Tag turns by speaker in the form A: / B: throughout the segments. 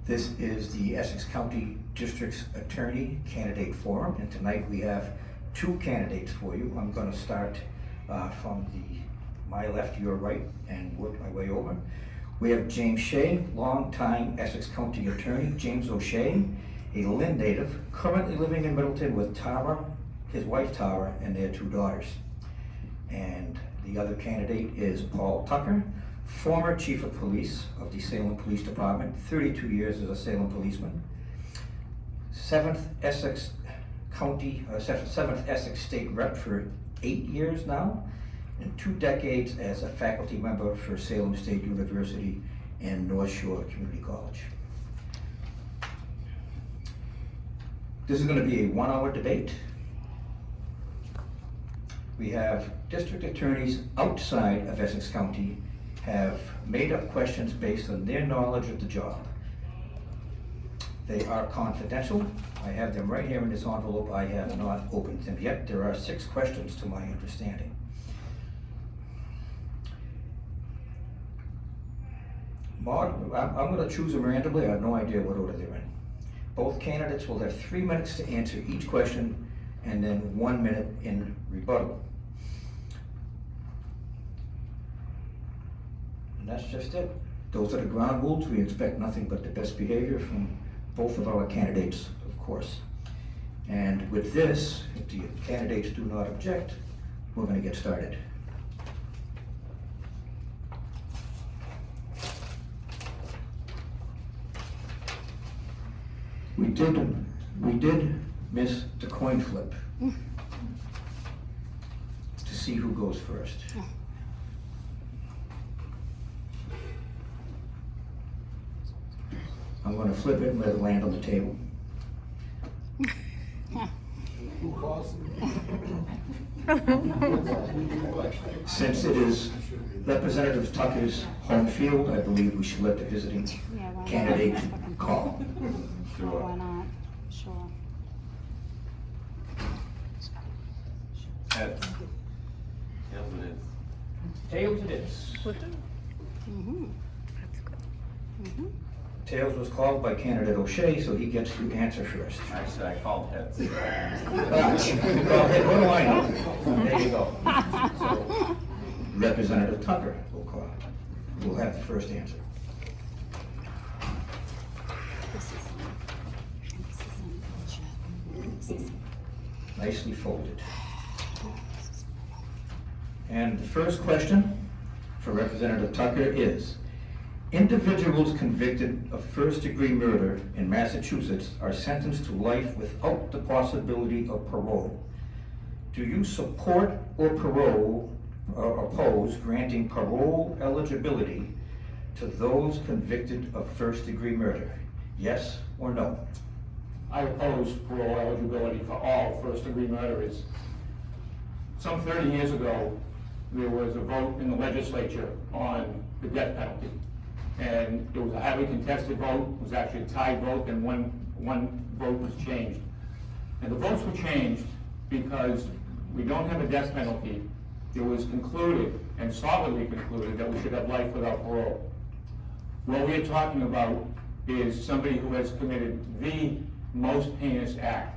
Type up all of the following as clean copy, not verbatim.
A: This is the Essex County District's Attorney Candidate Forum, and tonight we have two candidates for you. I'm going to start from my left, your right, and work my way over. We have James Shea, longtime Essex County Attorney. James O'Shea, a Lynn native, currently living in Middleton with Tara, his wife Tara, and their two daughters. And the other candidate is Paul Tucker, former Chief of Police of the Salem Police Department, 32 years as a Salem policeman, 7th Essex State Rep for 8 years now, and 2 decades as a faculty member for Salem State University and North Shore Community College. This is going to be a 1-hour debate. We have district attorneys outside of Essex County have made up questions based on their knowledge of the job. They are confidential. I have them right here in this envelope. I have not opened them yet. There are 6 questions to my understanding. I'm going to choose them randomly. I have no idea what order they're in. Both candidates will have 3 minutes to answer each question and then 1 minute in rebuttal. And that's just it. Those are the ground rules. We expect nothing but the best behavior from both of our candidates, of course. And with this, if the candidates do not object, we're going to get started. We did miss the coin flip to see who goes first. I'm going to flip it and let it land on the table. Since it is Representative Tucker's home field, I believe we should let the visiting candidate call.
B: Sure. Why not? Sure.
C: Heads. Tails it is.
A: Tails it is.
B: Mm-hmm. That's good. Mm-hmm.
A: Tails was called by candidate O'Shea, so he gets to answer first.
C: Actually, I called heads.
A: Well, hey, what do I know? There you go. So, Representative Tucker will call. Will have the first answer. Nicely folded. And the first question for Representative Tucker is, individuals convicted of first-degree murder in Massachusetts are sentenced to life without the possibility of parole. Do you support or oppose granting parole eligibility to those convicted of first-degree murder? Yes or no?
D: I oppose parole eligibility for all first-degree murderers. Some 30 years ago, there was a vote in the legislature on the death penalty. And it was a highly contested vote. It was actually a tied vote, and one vote was changed. And the votes were changed because we don't have a death penalty. It was concluded, and solidly concluded, that we should have life without parole. What we're talking about is somebody who has committed the most heinous act.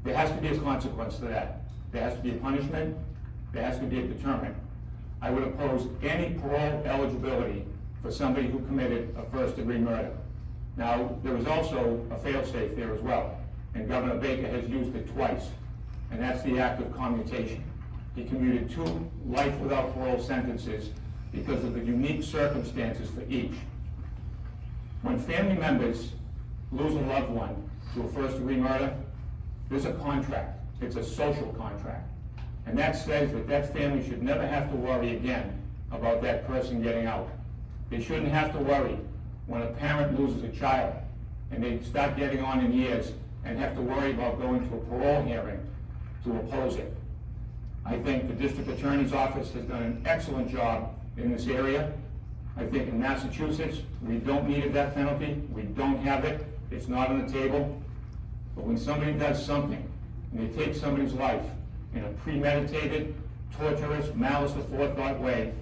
D: There has to be a consequence to that. There has to be a punishment. There has to be a deterrent. I would oppose any parole eligibility for somebody who committed a first-degree murder. Now, there was also a fail-safe there as well, and Governor Baker has used it twice, and that's the act of commutation. He commuted 2 life without parole sentences because of the unique circumstances for each. When family members lose a loved one to a first-degree murder, there's a contract. It's a social contract. And that says that that family should never have to worry again about that person getting out. They shouldn't have to worry when a parent loses a child and they start getting on in years and have to worry about going to a parole hearing to oppose it. I think the district attorney's office has done an excellent job in this area. I think in Massachusetts, we don't need a death penalty. We don't have it. It's not on the table. But when somebody does something and they take somebody's life in a premeditated, torturous, malice aforethought way,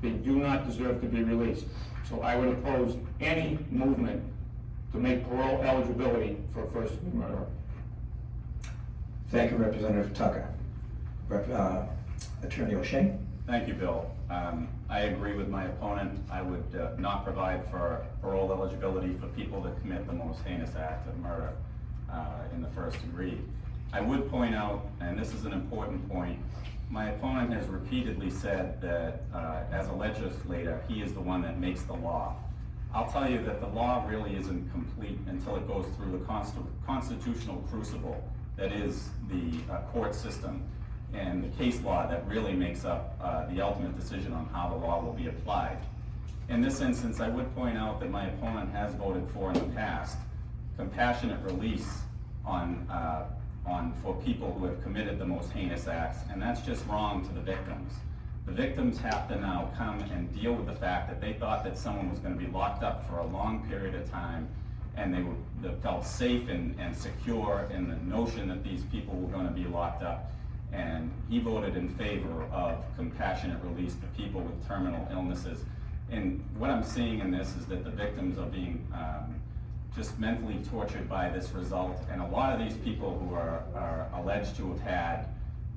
D: they do not deserve to be released. So I would oppose any movement to make parole eligibility for a first-degree murderer.
A: Thank you, Representative Tucker. Attorney O'Shea?
E: Thank you, Bill. I agree with my opponent. I would not provide for parole eligibility for people that commit the most heinous act of murder in the first degree. I would point out, and this is an important point, my opponent has repeatedly said that as a legislator, he is the one that makes the law. I'll tell you that the law really isn't complete until it goes through the constitutional crucible that is the court system and the case law that really makes up the ultimate decision on how the law will be applied. In this instance, I would point out that my opponent has voted for in the past compassionate release for people who have committed the most heinous acts, and that's just wrong to the victims. The victims have to now come and deal with the fact that they thought that someone was going to be locked up for a long period of time, and they felt safe and secure in the notion that these people were going to be locked up. And he voted in favor of compassionate release for people with terminal illnesses. And what I'm seeing in this is that the victims are being just mentally tortured by this result. And a lot of these people who are alleged to have had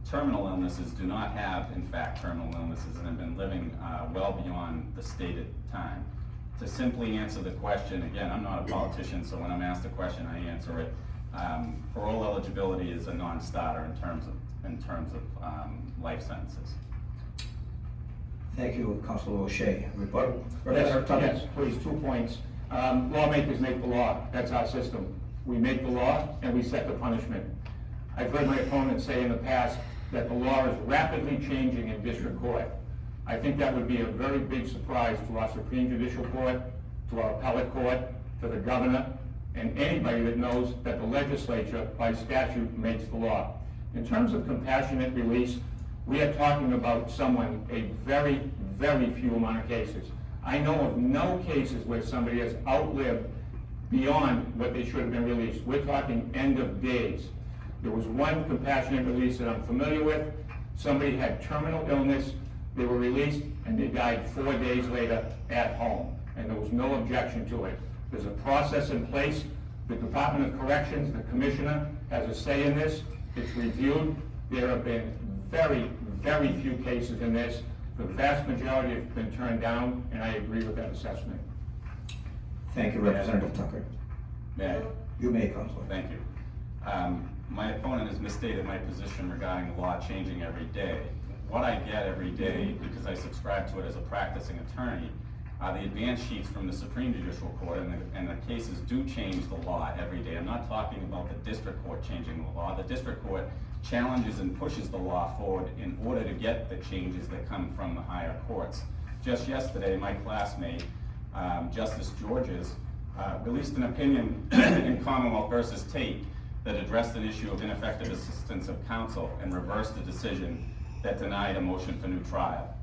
E: terminal illnesses do not have, in fact, terminal illnesses and have been living well beyond the stated time. To simply answer the question, again, I'm not a politician, so when I'm asked a question, I answer it. Parole eligibility is a non-starter in terms of life sentences.
A: Thank you, Councilor O'Shea. Rebuttal?
D: Yes, please, 2 points. Lawmakers make the law. That's our system. We make the law and we set the punishment. I've heard my opponent say in the past that the law is rapidly changing in district court. I think that would be a very big surprise to our Supreme Judicial Court, to our appellate court, to the governor, and anybody that knows that the legislature, by statute, makes the law. In terms of compassionate release, we are talking about someone, a very, very few amount of cases. I know of no cases where somebody has outlived beyond what they should have been released. We're talking end of days. There was one compassionate release that I'm familiar with. Somebody had terminal illness, they were released, and they died 4 days later at home, and there was no objection to it. There's a process in place. The Department of Corrections, the commissioner, has a say in this. It's reviewed. There have been very, very few cases in this. The vast majority have been turned down, and I agree with that assessment.
A: Thank you, Representative Tucker.
E: May I?
A: You may, Councilor.
E: Thank you. My opponent has misstated my position regarding the law changing every day. What I get every day, because I subscribe to it as a practicing attorney, are the advance sheets from the Supreme Judicial Court, and the cases do change the law every day. I'm not talking about the district court changing the law. The district court challenges and pushes the law forward in order to get the changes that come from the higher courts. Just yesterday, my classmate, Justice Georges, released an opinion in Commonwealth versus Tate that addressed an issue of ineffective assistance of counsel and reversed the decision that denied a motion for new trial.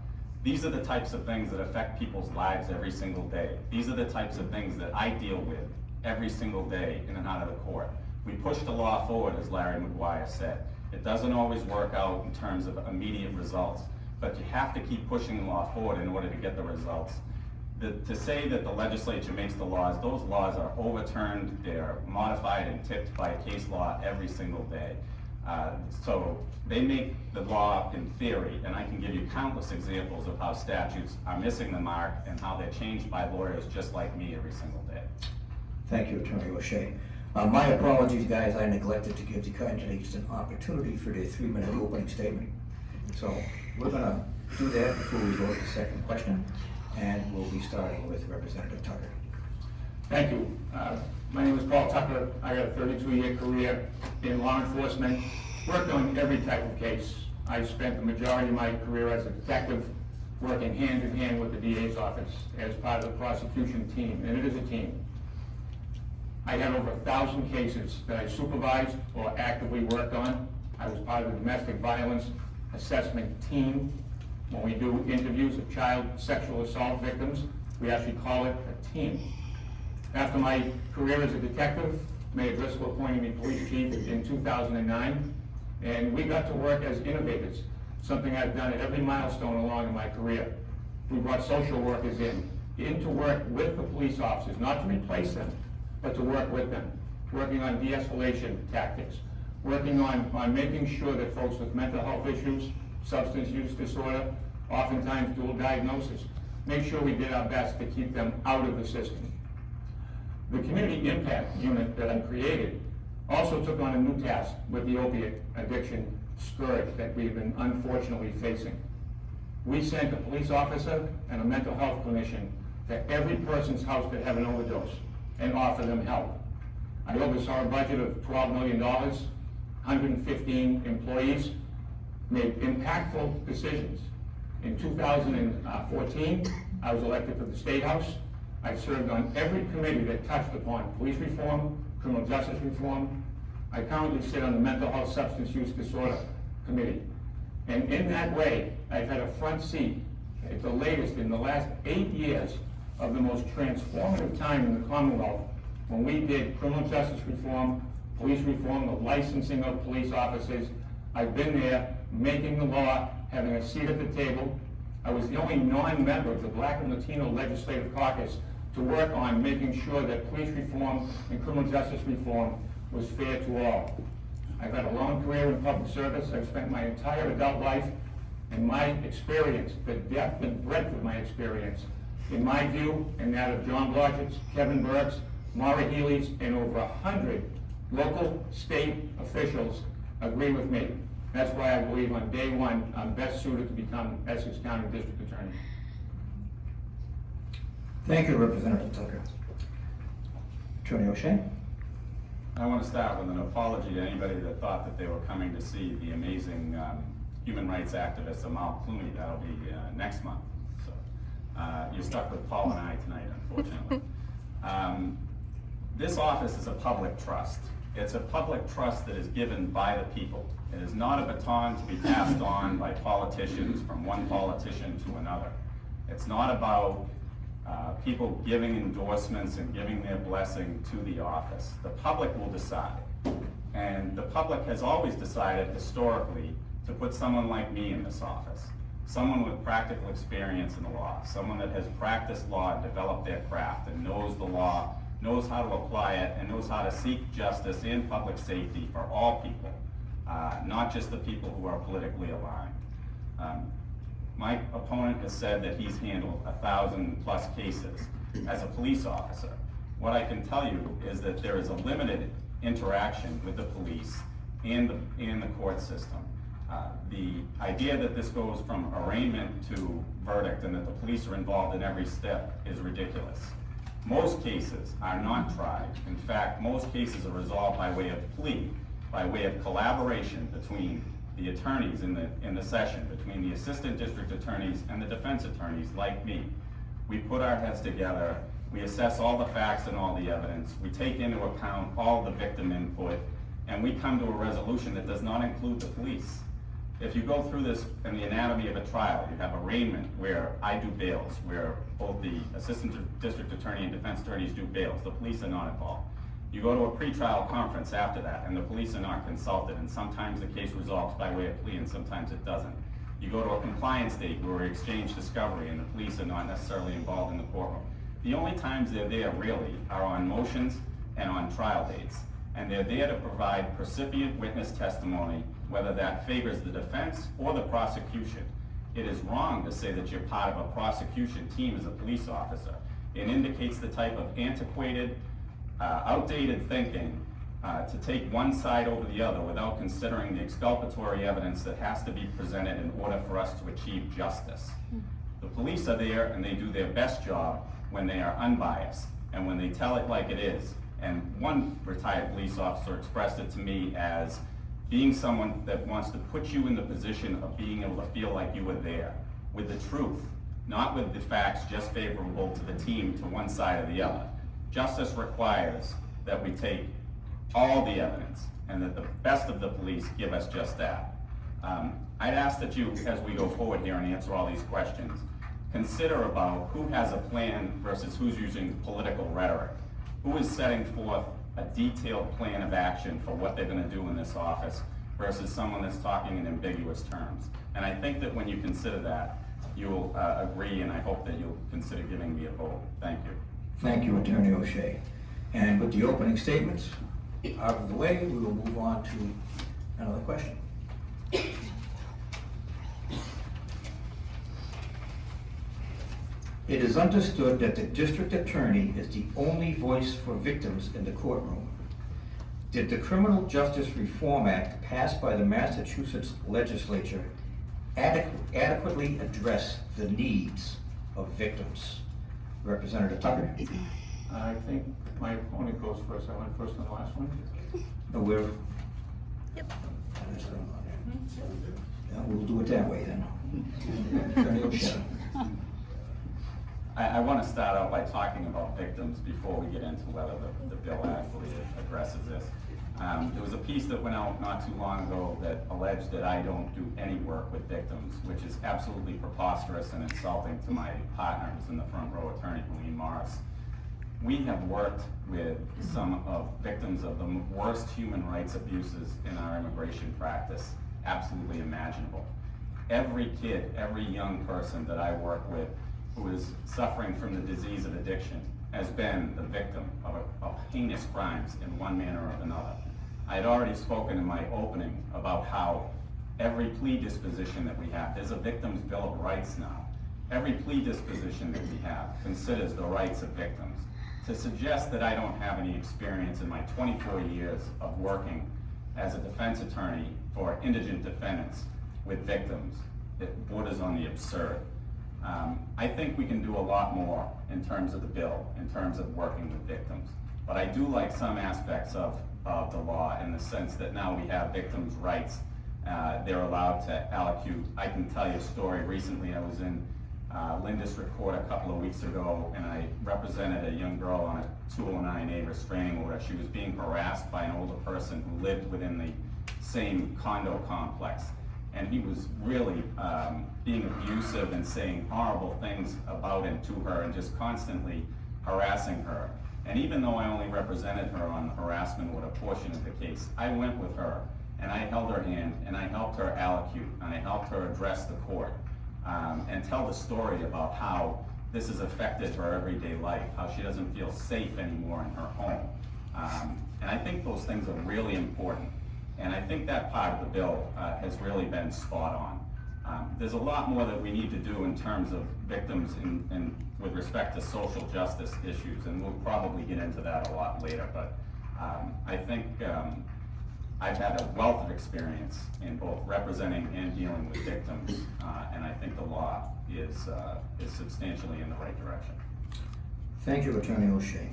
E: These are the types of things that affect people's lives every single day. These are the types of things that I deal with every single day in and out of the court. We push the law forward, as Larry McGuire said. It doesn't always work out in terms of immediate results, but you have to keep pushing the law forward in order to get the results. To say that the legislature makes the laws, those laws are overturned, they're modified and tipped by case law every single day. So they make the law in theory, and I can give you countless examples of how statutes are missing the mark and how they're changed by lawyers just like me every single day.
A: Thank you, Attorney O'Shea. My apologies, guys. I neglected to give the candidates an opportunity for their 3-minute opening statement. So we're going to do that before we go to the second question, and we'll be starting with Representative Tucker.
D: Thank you. My name is Paul Tucker. I got a 32-year career in law enforcement, worked on every type of case. I spent the majority of my career as a detective, working hand in hand with the DA's office as part of the prosecution team, and it is a team. I had over 1,000 cases that I supervised or actively worked on. I was part of the domestic violence assessment team. When we do interviews of child sexual assault victims, we actually call it a team. After my career as a detective, Mayor Driscoll appointed me police chief in 2009, and we got to work as innovators, something I've done at every milestone along in my career. We brought social workers in to work with the police officers, not to replace them, but to work with them, working on de-escalation tactics, working on making sure that folks with mental health issues, substance use disorder, oftentimes dual diagnosis, make sure we did our best to keep them out of the system. The community impact unit that I created also took on a new task with the opiate addiction scourge that we've been unfortunately facing. We sent a police officer and a mental health clinician to every person's house that have an overdose and offer them help. I oversaw a budget of $12 million, 115 employees, made impactful decisions. In 2014, I was elected to the State House. I served on every committee that touched upon police reform, criminal justice reform. I currently sit on the Mental Health Substance Use Disorder Committee. And in that way, I've had a front seat at the latest in the last 8 years of the most transformative time in the Commonwealth when we did criminal justice reform, police reform, the licensing of police officers. I've been there making the law, having a seat at the table. I was the only non-member of the Black and Latino Legislative Caucus to work on making sure that police reform and criminal justice reform was fair to all. I've had a long career in public service. I've spent my entire adult life, and my experience, the depth and breadth of my experience, in my view, and that of John Blodgett's, Kevin Burke's, Maura Healy's, and over 100 local, state officials agree with me. That's why I believe on day one, I'm best suited to become Essex County District Attorney.
A: Thank you, Representative Tucker. Attorney O'Shea?
E: I want to start with an apology to anybody that thought that they were coming to see the amazing human rights activist Amal Clooney. That'll be next month. So you're stuck with Paul and I tonight, unfortunately. This office is a public trust. It's a public trust that is given by the people. It is not a baton to be passed on by politicians from one politician to another. It's not about people giving endorsements and giving their blessing to the office. The public will decide. And the public has always decided historically to put someone like me in this office, someone with practical experience in the law, someone that has practiced law and developed their craft and knows the law, knows how to apply it, and knows how to seek justice and public safety for all people, not just the people who are politically aligned. My opponent has said that he's handled 1,000+ cases as a police officer. What I can tell you is that there is a limited interaction with the police and the court system. The idea that this goes from arraignment to verdict and that the police are involved in every step is ridiculous. Most cases are not tried. In fact, most cases are resolved by way of plea, by way of collaboration between the attorneys in the session, between the assistant district attorneys and the defense attorneys like me. We put our heads together, we assess all the facts and all the evidence, we take into account all the victim input, and we come to a resolution that does not include the police. If you go through this in the anatomy of a trial, you have arraignment where I do bails, where both the assistant district attorney and defense attorneys do bails. The police are not involved. You go to a pretrial conference after that, and the police are not consulted, and sometimes the case resolves by way of plea, and sometimes it doesn't. You go to a compliance date where we exchange discovery, and the police are not necessarily involved in the courtroom. The only times they're there, really, are on motions and on trial dates. And they're there to provide precipient witness testimony, whether that favors the defense or the prosecution. It is wrong to say that you're part of a prosecution team as a police officer. It indicates the type of antiquated, outdated thinking to take one side over the other without considering the exculpatory evidence that has to be presented in order for us to achieve justice. The police are there and they do their best job when they are unbiased and when they tell it like it is. And one retired police officer expressed it to me as being someone that wants to put you in the position of being able to feel like you were there, with the truth, not with the facts just favorable to the team to one side or the other. Justice requires that we take all the evidence and that the best of the police give us just that. I'd ask that you, as we go forward here and answer all these questions, consider about who has a plan versus who's using political rhetoric. Who is setting forth a detailed plan of action for what they're going to do in this office versus someone that's talking in ambiguous terms. And I think that when you consider that, you'll agree, and I hope that you'll consider giving me a vote. Thank you.
A: Thank you, Attorney O'Shea. And with the opening statements out of the way, we will move on to another question. It is understood that the district attorney is the only voice for victims in the courtroom. Did the Criminal Justice Reform Act passed by the Massachusetts legislature adequately address the needs of victims? Representative Tucker?
D: I think my opponent goes first. I went first on the last one.
A: No, we're.
B: Yep.
A: Yeah, we'll do it that way then. Attorney O'Shea.
E: I want to start out by talking about victims before we get into whether the bill actually addresses this. There was a piece that went out not too long ago that alleged that I don't do any work with victims, which is absolutely preposterous and insulting to my partner who's in the front row, Attorney Helene Morris. We have worked with some of victims of the worst human rights abuses in our immigration practice, absolutely imaginable. Every kid, every young person that I work with who is suffering from the disease of addiction has been the victim of heinous crimes in one manner or another. I had already spoken in my opening about how every plea disposition that we have, there's a victim's bill of rights now. Every plea disposition that we have considers the rights of victims. To suggest that I don't have any experience in my 24 years of working as a defense attorney for indigent defendants with victims, it borders on the absurd. I think we can do a lot more in terms of the bill, in terms of working with victims. But I do like some aspects of the law in the sense that now we have victims' rights. They're allowed to allocute. I can tell you a story. Recently I was in Lynn District Court a couple of weeks ago, and I represented a young girl on a 209A restraining order. She was being harassed by an older person who lived within the same condo complex. And he was really being abusive and saying horrible things about and to her and just constantly harassing her. And even though I only represented her on the harassment order portion of the case, I went with her and I held her hand and I helped her allocute and I helped her address the court and tell the story about how this has affected her everyday life, how she doesn't feel safe anymore in her home. And I think those things are really important. And I think that part of the bill has really been spot on. There's a lot more that we need to do in terms of victims with respect to social justice issues, and we'll probably get into that a lot later, but I think I've had a wealth of experience in both representing and dealing with victims, and I think the law is substantially in the right direction.
A: Thank you, Attorney O'Shea.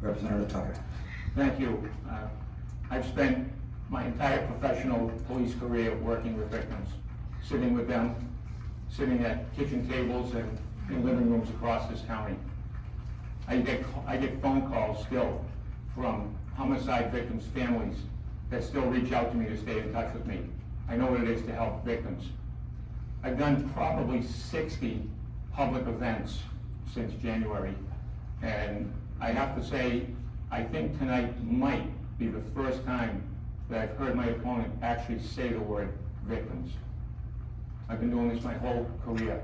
A: Representative Tucker.
D: Thank you. I've spent my entire professional police career working with victims, sitting with them, sitting at kitchen tables and in living rooms across this county. I get phone calls still from homicide victims' families that still reach out to me to stay in touch with me. I know what it is to help victims. I've done probably 60 public events since January, and I have to say, I think tonight might be the first time that I've heard my opponent actually say the word victims. I've been doing this my whole career.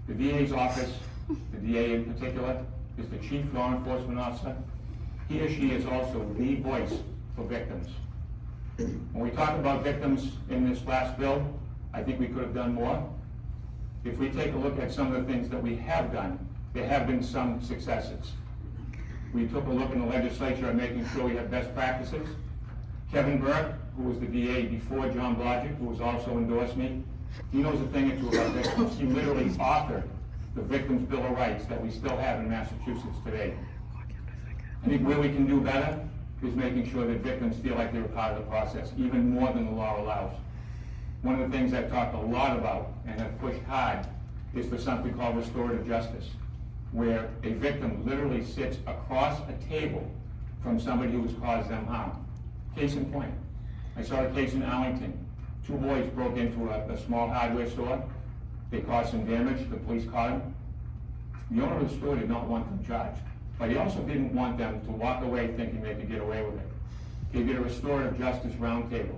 D: The DA's office, the DA in particular, is the chief law enforcement officer. He or she is also the voice for victims. When we talk about victims in this last bill, I think we could have done more. If we take a look at some of the things that we have done, there have been some successes. We took a look in the legislature at making sure we have best practices. Kevin Burke, who was the DA before John Blodgett, who has also endorsed me, he knows a thing or two about victims. He literally authored the Victims' Bill of Rights that we still have in Massachusetts today. I think where we can do better is making sure that victims feel like they're a part of the process, even more than the law allows. One of the things I've talked a lot about and have pushed hard is for something called restorative justice, where a victim literally sits across a table from somebody who has caused them harm. Case in point, I saw a case in Arlington. 2 boys broke into a small hardware store. They caused some damage. The police caught them. The owner of the store did not want them charged, but he also didn't want them to walk away thinking they could get away with it. He did a restorative justice roundtable.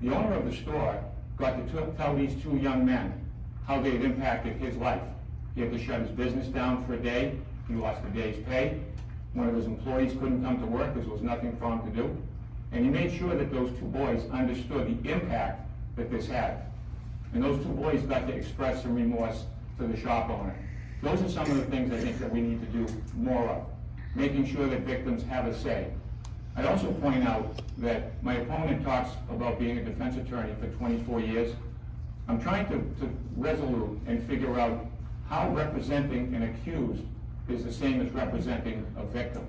D: The owner of the store got to tell these 2 young men how they had impacted his life. He had to shut his business down for a day. He lost a day's pay. One of his employees couldn't come to work because there was nothing for him to do. And he made sure that those two boys understood the impact that this had. And those two boys got to express some remorse to the shop owner. Those are some of the things I think that we need to do more of, making sure that victims have a say. I'd also point out that my opponent talks about being a defense attorney for 24 years. I'm trying to resolute and figure out how representing an accused is the same as representing a victim.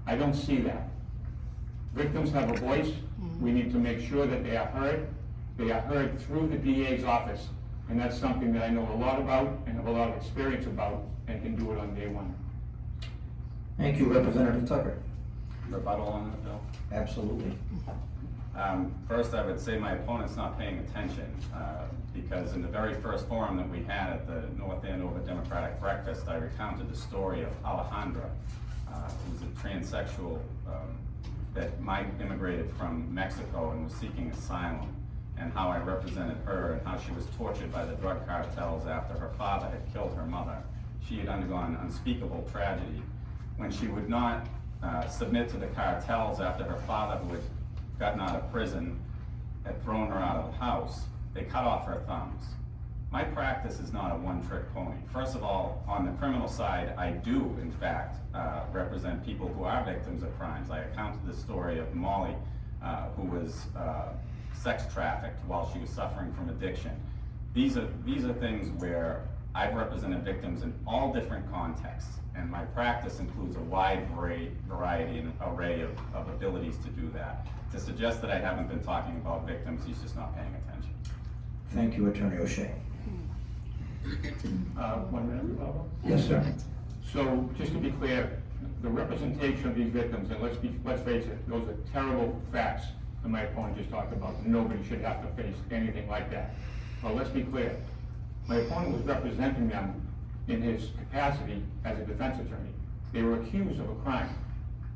D: I don't see that. Victims have a voice. We need to make sure that they are heard. They are heard through the DA's office, and that's something that I know a lot about and have a lot of experience about and can do it on day one.
A: Thank you, Representative Tucker.
E: Rebuttal on that, Bill?
A: Absolutely.
E: First, I would say my opponent's not paying attention, because in the very first forum that we had at the North Andover Democratic Breakfast, I recounted the story of Alejandra, who's a transsexual that immigrated from Mexico and was seeking asylum, and how I represented her and how she was tortured by the drug cartels after her father had killed her mother. She had undergone unspeakable tragedy. When she would not submit to the cartels after her father, who had gotten out of prison, had thrown her out of the house, they cut off her thumbs. My practice is not a one-trick pony. First of all, on the criminal side, I do, in fact, represent people who are victims of crimes. I recounted the story of Molly, who was sex trafficked while she was suffering from addiction. These are things where I've represented victims in all different contexts, and my practice includes a wide variety and array of abilities to do that. To suggest that I haven't been talking about victims, he's just not paying attention.
A: Thank you, Attorney O'Shea.
D: 1 minute, Rebuttal?
A: Yes, sir.
D: So, just to be clear, the representation of these victims, and let's face it, those are terrible facts that my opponent just talked about. Nobody should have to face anything like that. But let's be clear, my opponent was representing them in his capacity as a defense attorney. They were accused of a crime.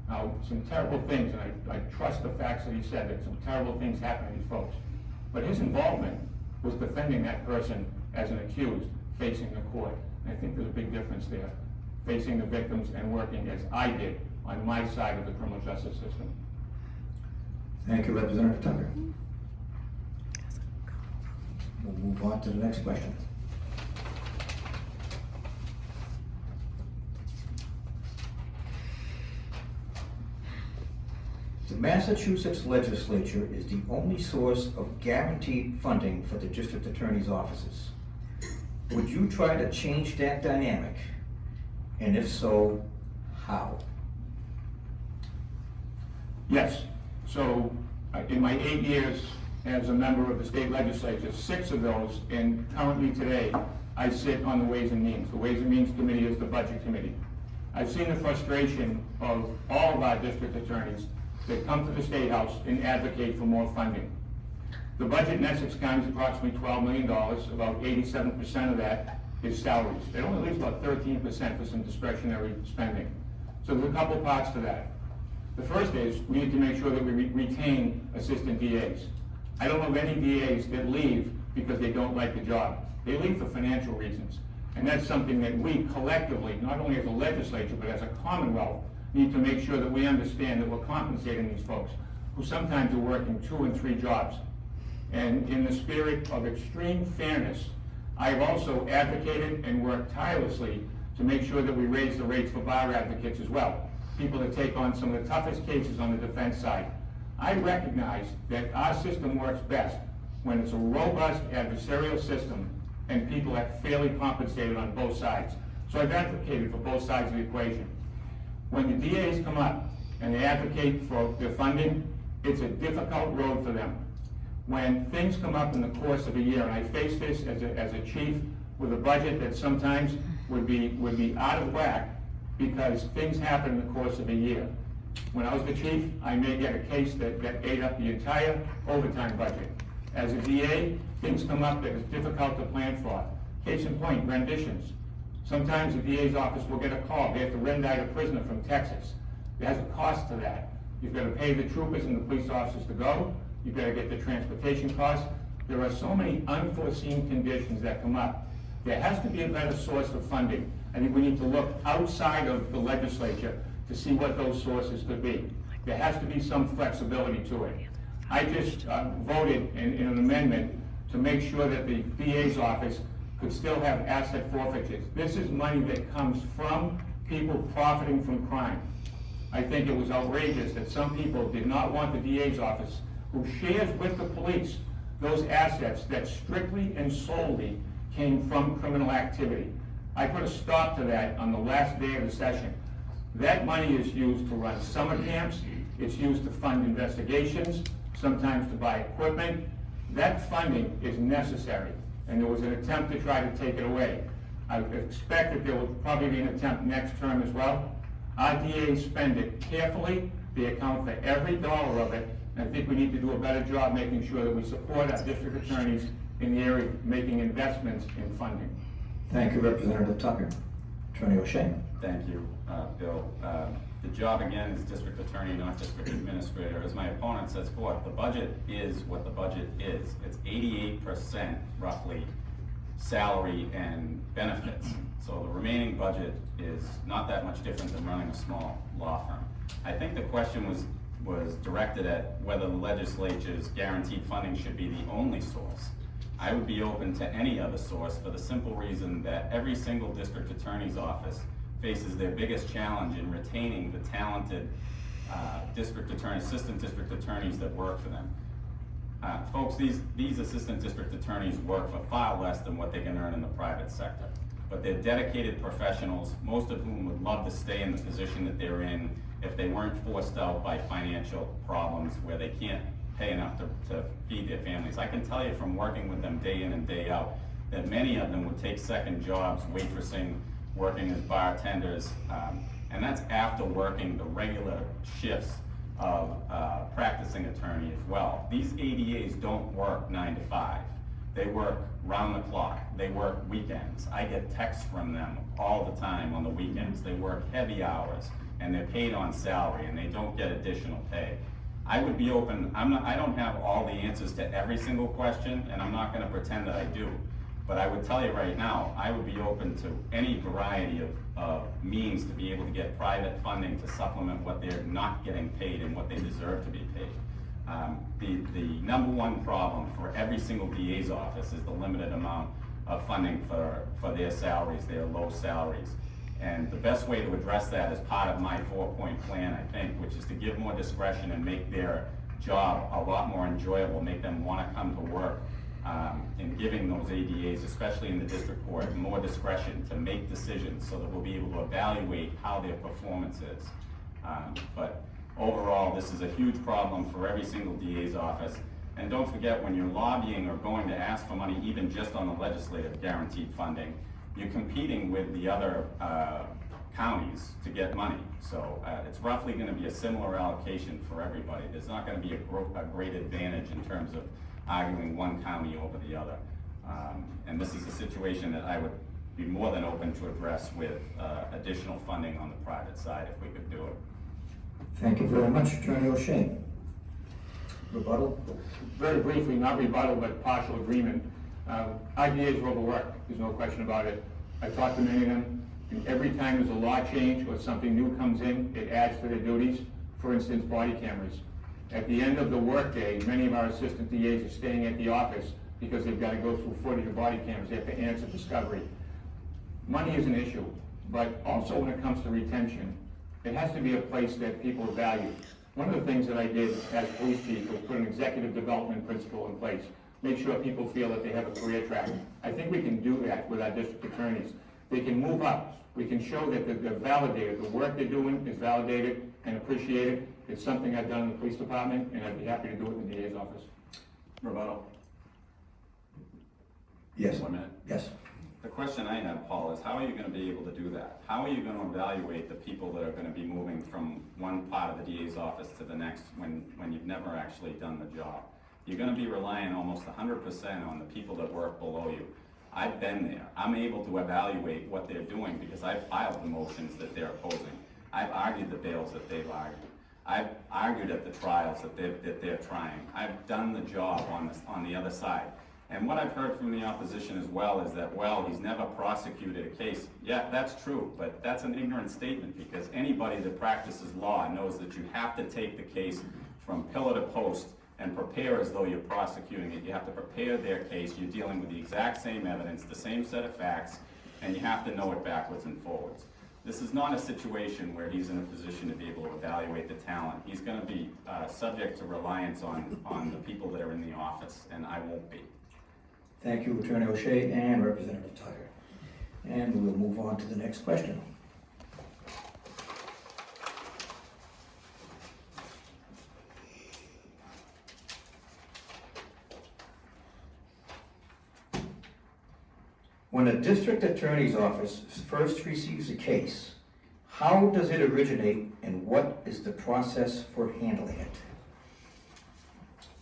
D: Now, some terrible things, and I trust the facts that he said, that some terrible things happened to these folks. But his involvement was defending that person as an accused, facing the court. And I think there's a big difference there, facing the victims and working as I did on my side of the criminal justice system.
A: Thank you, Representative Tucker. We'll move on to the next question. The Massachusetts legislature is the only source of guaranteed funding for the district attorney's offices. Would you try to change that dynamic? And if so, how?
D: Yes. So, in my 8 years as a member of the state legislature, 6 of those, and currently today, I sit on the Ways and Means. The Ways and Means Committee is the Budget Committee. I've seen the frustration of all of our district attorneys that come to the State House and advocate for more funding. The budget in Essex County is approximately $12 million. About 87% of that is salaries. It only leaves about 13% for some discretionary spending. So there's a couple parts to that. The first is we need to make sure that we retain assistant DAs. I don't know of any DAs that leave because they don't like the job. They leave for financial reasons. And that's something that we collectively, not only as a legislature, but as a Commonwealth, need to make sure that we understand that we're compensating these folks who sometimes are working 2 and 3 jobs. And in the spirit of extreme fairness, I've also advocated and worked tirelessly to make sure that we raise the rates for bar advocates as well, people that take on some of the toughest cases on the defense side. I recognize that our system works best when it's a robust adversarial system and people are fairly compensated on both sides. So I've advocated for both sides of the equation. When the DAs come up and they advocate for their funding, it's a difficult road for them. When things come up in the course of a year, and I face this as a chief with a budget that sometimes would be out of whack because things happen in the course of a year. When I was the chief, I may get a case that ate up the entire overtime budget. As a DA, things come up that is difficult to plan for. Case in point, renditions. Sometimes the DA's office will get a call. They have to rendict a prisoner from Texas. There has a cost to that. You've got to pay the troopers and the police officers to go. You've got to get the transportation costs. There are so many unforeseen conditions that come up. There has to be a better source of funding. I think we need to look outside of the legislature to see what those sources could be. There has to be some flexibility to it. I just voted in an amendment to make sure that the DA's office could still have asset forfeitures. This is money that comes from people profiting from crime. I think it was outrageous that some people did not want the DA's office, who shares with the police those assets that strictly and solely came from criminal activity. I put a stop to that on the last day of the session. That money is used to run summer camps, it's used to fund investigations, sometimes to buy equipment. That funding is necessary, and there was an attempt to try to take it away. I expect that there will probably be an attempt next term as well. Our DAs spend it carefully, they account for every dollar of it, and I think we need to do a better job making sure that we support our district attorneys in the area of making investments in funding.
A: Thank you, Representative Tucker. Attorney O'Shea.
E: Thank you, Bill. The job again is district attorney, not district administrator. As my opponent says forth, the budget is what the budget is. It's 88% roughly salary and benefits. So the remaining budget is not that much different than running a small law firm. I think the question was directed at whether the legislature's guaranteed funding should be the only source. I would be open to any other source for the simple reason that every single district attorney's office faces their biggest challenge in retaining the talented district attorneys, assistant district attorneys that work for them. Folks, these assistant district attorneys work for far less than what they can earn in the private sector. But they're dedicated professionals, most of whom would love to stay in the position that they're in if they weren't forced out by financial problems where they can't pay enough to feed their families. I can tell you from working with them day in and day out that many of them would take second jobs, waitressing, working as bartenders, and that's after working the regular shifts of practicing attorney as well. These ADAs don't work 9 to 5. They work round the clock. They work weekends. I get texts from them all the time on the weekends. They work heavy hours, and they're paid on salary, and they don't get additional pay. I would be open. I don't have all the answers to every single question, and I'm not going to pretend that I do. But I would tell you right now, I would be open to any variety of means to be able to get private funding to supplement what they're not getting paid and what they deserve to be paid. The number one problem for every single DA's office is the limited amount of funding for their salaries, their low salaries. And the best way to address that is part of my 4-point plan, I think, which is to give more discretion and make their job a lot more enjoyable, make them want to come to work. And giving those ADAs, especially in the district court, more discretion to make decisions so that we'll be able to evaluate how their performance is. But overall, this is a huge problem for every single DA's office. And don't forget, when you're lobbying or going to ask for money, even just on the legislative guaranteed funding, you're competing with the other counties to get money. So it's roughly going to be a similar allocation for everybody. There's not going to be a great advantage in terms of arguing one county over the other. And this is a situation that I would be more than open to address with additional funding on the private side if we could do it.
A: Thank you very much, Attorney O'Shea. Rebuttal?
D: Very briefly, not rebuttal, but partial agreement. IDAs are overworked, there's no question about it. I've talked to many of them, and every time there's a law change or something new comes in, it adds to their duties. For instance, body cameras. At the end of the workday, many of our assistant DAs are staying at the office because they've got to go through footage of body cameras, they have to answer discovery. Money is an issue, but also when it comes to retention, it has to be a place that people value. One of the things that I did as police chief was put an executive development principle in place. Make sure people feel that they have a career track. I think we can do that with our district attorneys. They can move up. We can show that they're validated. The work they're doing is validated and appreciated. It's something I've done in the police department, and I'd be happy to do it in the DA's office.
C: Rebuttal.
A: Yes.
C: 1 minute.
A: Yes.
E: The question I have, Paul, is how are you going to be able to do that? How are you going to evaluate the people that are going to be moving from one part of the DA's office to the next when you've never actually done the job? You're going to be relying almost 100% on the people that work below you. I've been there. I'm able to evaluate what they're doing because I've filed the motions that they're opposing. I've argued the bails that they've argued. I've argued at the trials that they're trying. I've done the job on the other side. And what I've heard from the opposition as well is that, well, he's never prosecuted a case. Yeah, that's true, but that's an ignorant statement, because anybody that practices law knows that you have to take the case from pillar to post and prepare as though you're prosecuting it. You have to prepare their case. You're dealing with the exact same evidence, the same set of facts, and you have to know it backwards and forwards. This is not a situation where he's in a position to be able to evaluate the talent. He's going to be subject to reliance on the people that are in the office, and I won't be.
A: Thank you, Attorney O'Shea and Representative Tucker. And we'll move on to the next question. When a district attorney's office first receives a case, how does it originate and what is the process for handling it?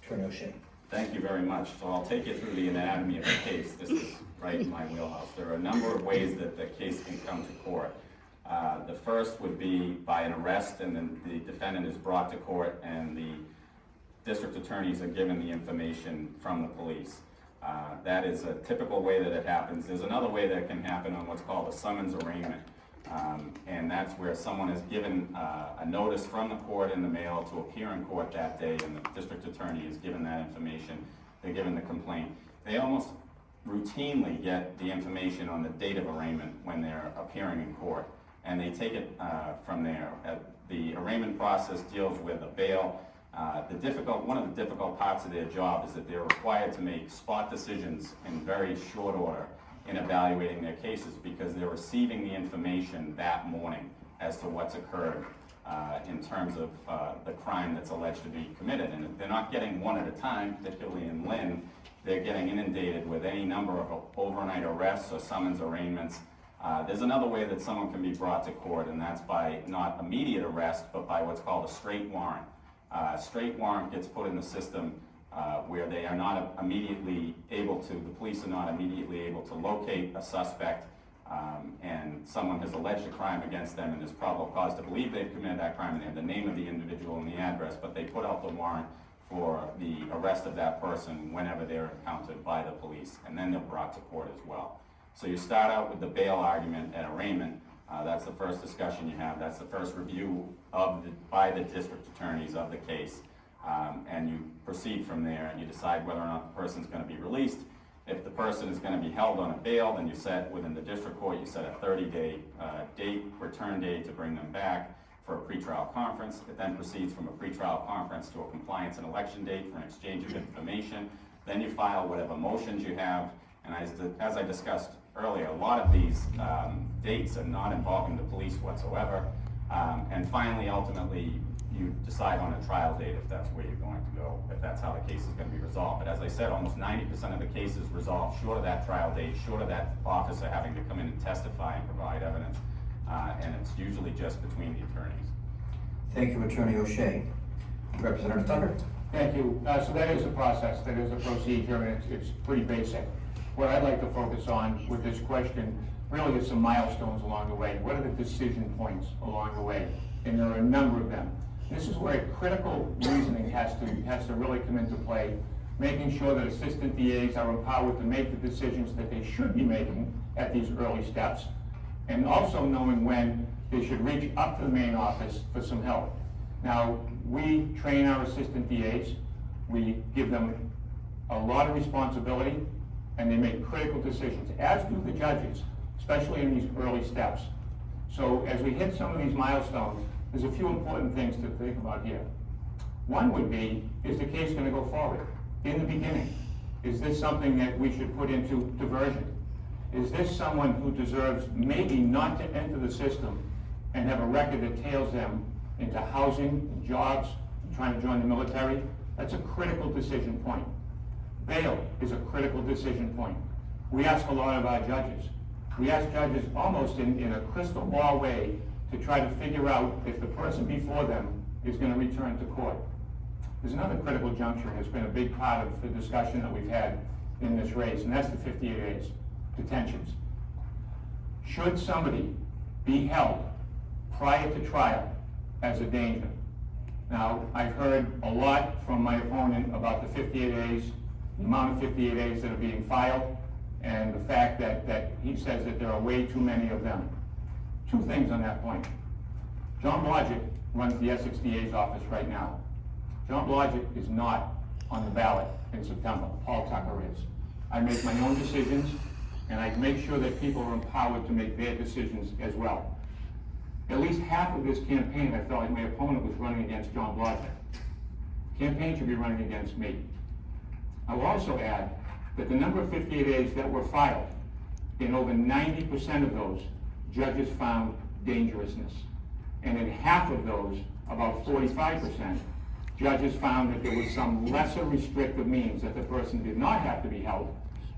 A: Attorney O'Shea.
E: Thank you very much. So I'll take you through the anatomy of the case. This is right in my wheelhouse. There are a number of ways that the case can come to court. The first would be by an arrest, and then the defendant is brought to court and the district attorneys are given the information from the police. That is a typical way that it happens. There's another way that can happen on what's called a summons arraignment. And that's where someone is given a notice from the court in the mail to appear in court that day, and the district attorney is given that information. They're given the complaint. They almost routinely get the information on the date of arraignment when they're appearing in court, and they take it from there. The arraignment process deals with a bail. One of the difficult parts of their job is that they're required to make spot decisions in very short order in evaluating their cases, because they're receiving the information that morning as to what's occurred in terms of the crime that's alleged to be committed. And they're not getting one at a time, particularly in Lynn. They're getting inundated with any number of overnight arrests or summons arraignments. There's another way that someone can be brought to court, and that's by not immediate arrest, but by what's called a straight warrant. Straight warrant gets put in the system where they are not immediately able to, the police are not immediately able to locate a suspect, and someone has alleged a crime against them and there's probable cause to believe they've committed that crime, and they have the name of the individual and the address, but they put out the warrant for the arrest of that person whenever they're encountered by the police, and then they're brought to court as well. So you start out with the bail argument at arraignment. That's the first discussion you have. That's the first review by the district attorneys of the case. And you proceed from there, and you decide whether or not the person's going to be released. If the person is going to be held on a bail, then you set, within the district court, you set a 30-day return date to bring them back for a pretrial conference. It then proceeds from a pretrial conference to a compliance and election date for an exchange of information. Then you file whatever motions you have, and as I discussed earlier, a lot of these dates are not involving the police whatsoever. And finally, ultimately, you decide on a trial date if that's where you're going to go, if that's how the case is going to be resolved. But as I said, almost 90% of the cases resolve short of that trial date, short of that officer having to come in and testify and provide evidence. And it's usually just between the attorneys.
A: Thank you, Attorney O'Shea. Representative Tucker.
D: Thank you. So that is a process, that is a procedure, and it's pretty basic. What I'd like to focus on with this question really is some milestones along the way. What are the decision points along the way? And there are a number of them. This is where critical reasoning has to really come into play, making sure that assistant DAs are empowered to make the decisions that they should be making at these early steps, and also knowing when they should reach up to the main office for some help. Now, we train our assistant DAs, we give them a lot of responsibility, and they make critical decisions, as do the judges, especially in these early steps. So as we hit some of these milestones, there's a few important things to think about here. One would be, is the case going to go forward? In the beginning, is this something that we should put into diversion? Is this someone who deserves maybe not to enter the system and have a record that tails them into housing, jobs, trying to join the military? That's a critical decision point. Bail is a critical decision point. We ask a lot of our judges. We ask judges almost in a crystal ball way to try to figure out if the person before them is going to return to court. There's another critical juncture that's been a big part of the discussion that we've had in this race, and that's the 58 days, detentions. Should somebody be held prior to trial as a danger? Now, I've heard a lot from my opponent about the 58 days. the amount of 58As that are being filed, and the fact that he says that there are way too many of them. Two things on that point. John Blodgett runs the Essex DA's office right now. John Blodgett is not on the ballot in September. Paul Tucker is. I make my own decisions, and I make sure that people are empowered to make their decisions as well. At least half of this campaign, I felt like my opponent was running against John Blodgett. The campaign should be running against me. I will also add that the number of 58As that were filed, in over 90% of those, judges found dangerousness. And in half of those, about 45%, judges found that there was some lesser restrictive means that the person did not have to be held.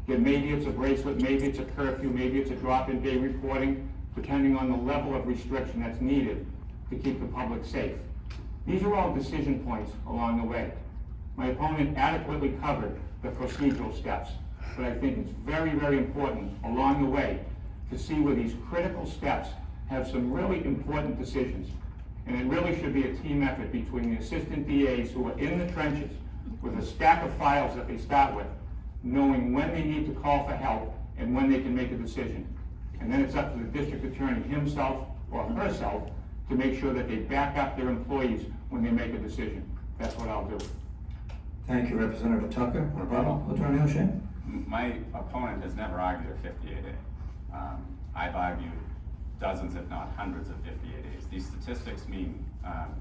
D: That maybe it's a bracelet, maybe it's a curfew, maybe it's a drop-in day reporting, depending on the level of restriction that's needed to keep the public safe. These are all decision points along the way. My opponent adequately covered the procedural steps, but I think it's very, very important along the way to see where these critical steps have some really important decisions. And it really should be a team effort between the assistant DAs who are in the trenches with a stack of files that they start with, knowing when they need to call for help and when they can make a decision. And then it's up to the district attorney himself or herself to make sure that they back up their employees when they make a decision. That's what I'll do.
A: Thank you, Representative Tucker. Attorney O'Shea?
E: My opponent has never argued a 58A. I've argued dozens, if not hundreds of 58As. These statistics mean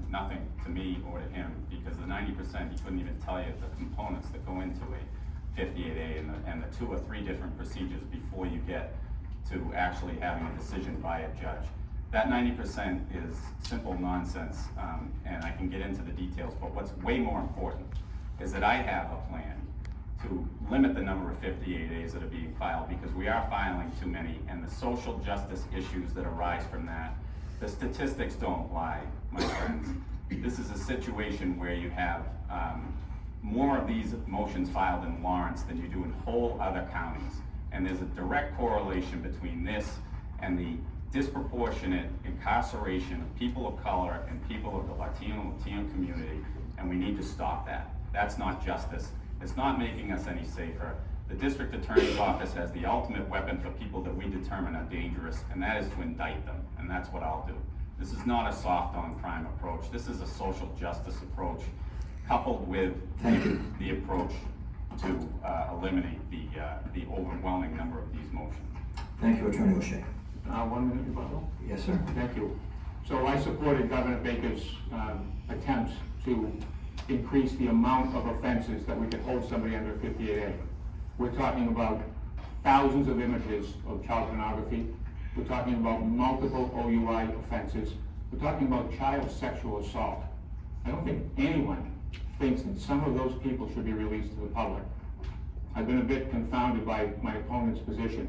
E: nothing to me or to him, because the 90%, he couldn't even tell you the components that go into a 58A and the 2 or 3 different procedures before you get to actually having a decision by a judge. That 90% is simple nonsense, and I can get into the details, but what's way more important is that I have a plan to limit the number of 58As that are being filed, because we are filing too many, and the social justice issues that arise from that, the statistics don't lie, my friends. This is a situation where you have more of these motions filed in Lawrence than you do in whole other counties. And there's a direct correlation between this and the disproportionate incarceration of people of color and people of the Latino community, and we need to stop that. That's not justice. It's not making us any safer. The district attorney's office has the ultimate weapon for people that we determine are dangerous, and that is to indict them, and that's what I'll do. This is not a soft on crime approach. This is a social justice approach coupled with the approach to eliminate the overwhelming number of these motions.
A: Thank you, Attorney O'Shea.
D: 1 minute rebuttal.
A: Yes, sir.
D: Thank you. So I supported Governor Baker's attempts to increase the amount of offenses that we could hold somebody under 58A. We're talking about thousands of images of child pornography. We're talking about multiple OUI offenses. We're talking about child sexual assault. I don't think anyone thinks that some of those people should be released to the public. I've been a bit confounded by my opponent's position.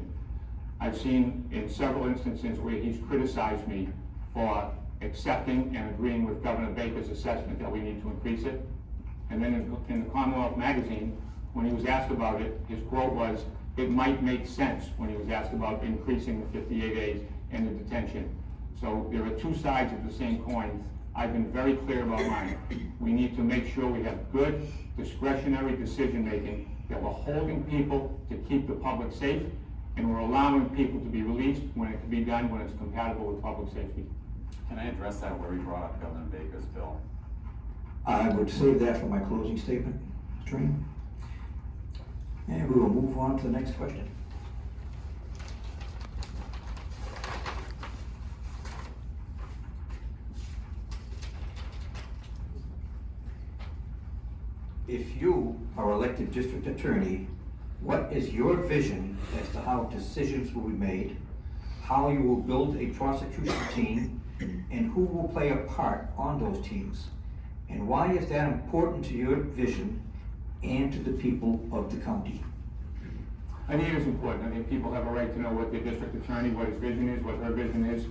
D: I've seen in several instances where he's criticized me for accepting and agreeing with Governor Baker's assessment that we need to increase it. And then in the Commonwealth magazine, when he was asked about it, his quote was, "It might make sense," when he was asked about increasing the 58As and the detention. So there are two sides of the same coin. I've been very clear about mine. We need to make sure we have good discretionary decision-making, that we're holding people to keep the public safe, and we're allowing people to be released when it can be done, when it's compatible with public safety.
E: Can I address that where he brought up Governor Baker's bill?
A: I would save that for my closing statement, Attorney. And we will move on to the next question. If you are elected district attorney, what is your vision as to how decisions will be made, how you will build a prosecution team, and who will play a part on those teams? And why is that important to your vision and to the people of the county?
D: I think it is important. I think people have a right to know what their district attorney, what his vision is, what her vision is.